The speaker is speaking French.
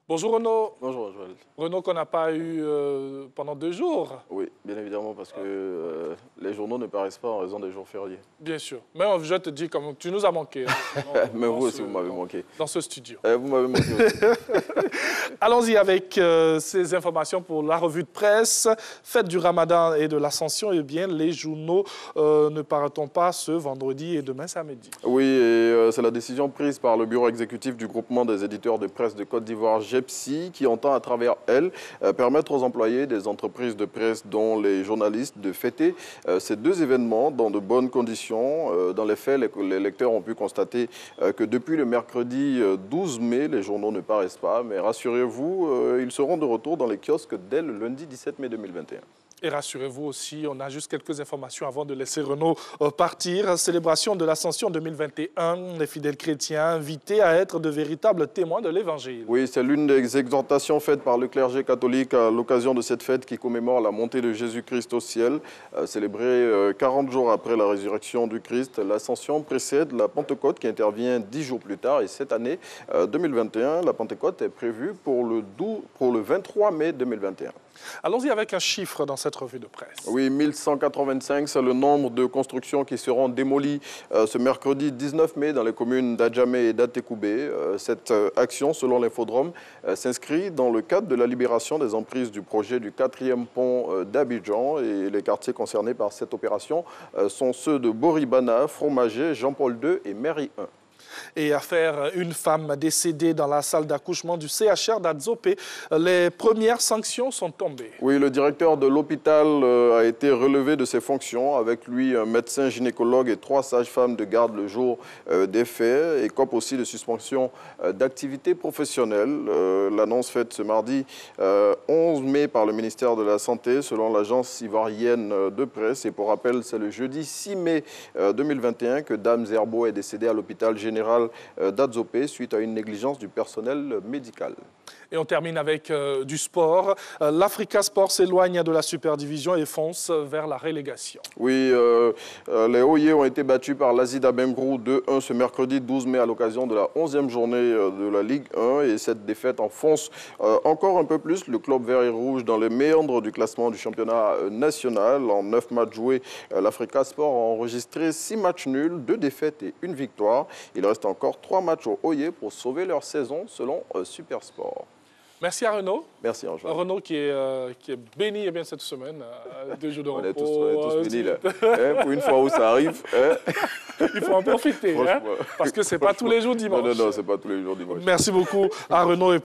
Bonjour Renaud. Bonjour Joël. Renaud qu'on n'a pas eu pendant 2 jours. Oui, bien évidemment, parce que les journaux ne paraissent pas en raison des jours fériés. Bien sûr. Mais je te dis, comme tu nous as manqué. Mais vous aussi, vous m'avez manqué. Dans ce studio. Vous m'avez manqué aussi. Allons-y avec ces informations pour la revue de presse. Fête du Ramadan et de l'Ascension, eh bien, les journaux ne paraîtront pas ce vendredi et demain samedi. Oui, et c'est la décision prise par le bureau exécutif du groupement des éditeurs de presse de Côte d'Ivoire, GEPSI, qui entend à travers elle permettre aux employés des entreprises de presse, dont les journalistes, de fêter ces 2 événements dans de bonnes conditions. Dans les faits, les lecteurs ont pu constater que depuis le mercredi 12 mai, les journaux ne paraissent pas. Mais rassurez-vous, ils seront de retour dans les kiosques dès le lundi 17 mai 2021. Et rassurez-vous aussi, on a juste quelques informations avant de laisser Renaud partir. Célébration de l'Ascension 2021, les fidèles chrétiens invités à être de véritables témoins de l'Évangile. Oui, c'est l'une des exhortations faites par le clergé catholique à l'occasion de cette fête qui commémore la montée de Jésus-Christ au ciel. Célébrée 40 jours après la résurrection du Christ, l'Ascension précède la Pentecôte qui intervient 10 jours plus tard. Et cette année 2021, la Pentecôte est prévue pour le 23 mai 2021. Allons-y avec un chiffre dans cette revue de presse. Oui, 1185, c'est le nombre de constructions qui seront démolies ce mercredi 19 mai dans les communes d'Adjamé et d'Atekoubé. Cette action, selon l'Infodrome, s'inscrit dans le cadre de la libération des emprises du projet du 4e pont d'Abidjan. Et les quartiers concernés par cette opération sont ceux de Boribana, Fromager, Jean-Paul II et Mairie 1. Et affaire une femme décédée dans la salle d'accouchement du CHR d'Adzopé, les premières sanctions sont tombées. Oui, le directeur de l'hôpital a été relevé de ses fonctions. Avec lui, un médecin gynécologue et 3 sages-femmes de garde le jour des faits. Et COP aussi de suspension d'activité professionnelle. L'annonce faite ce mardi 11 mai par le ministère de la Santé, selon l'agence ivoirienne de presse. Et pour rappel, c'est le jeudi 6 mai 2021 que Dame Zerbo est décédée à l'hôpital général d'Adzopé suite à une négligence du personnel médical. Et on termine avec du sport. L'Africa Sport s'éloigne de la superdivision et fonce vers la relégation. Oui, les Oye ont été battus par l'Azida Bengrou 2-1 ce mercredi 12 mai à l'occasion de la 11e journée de la Ligue 1. Et cette défaite enfonce encore un peu plus le club vert et rouge dans les méandres du classement du championnat national. En 9 matchs joués, l'Africa Sport a enregistré 6 matchs nuls, 2 défaites et 1 victoire. Il reste encore 3 matchs aux Oye pour sauver leur saison selon Supersport. Merci à Renaud. Merci, Antoine. Renaud qui est béni eh bien, cette semaine, 2 jours de repos. On est tous bénis, là. Pour une fois où ça arrive. Il faut en profiter, parce que ce n'est pas tous les jours dimanche. Non, ce n'est pas tous les jours dimanche. Merci beaucoup à Renaud.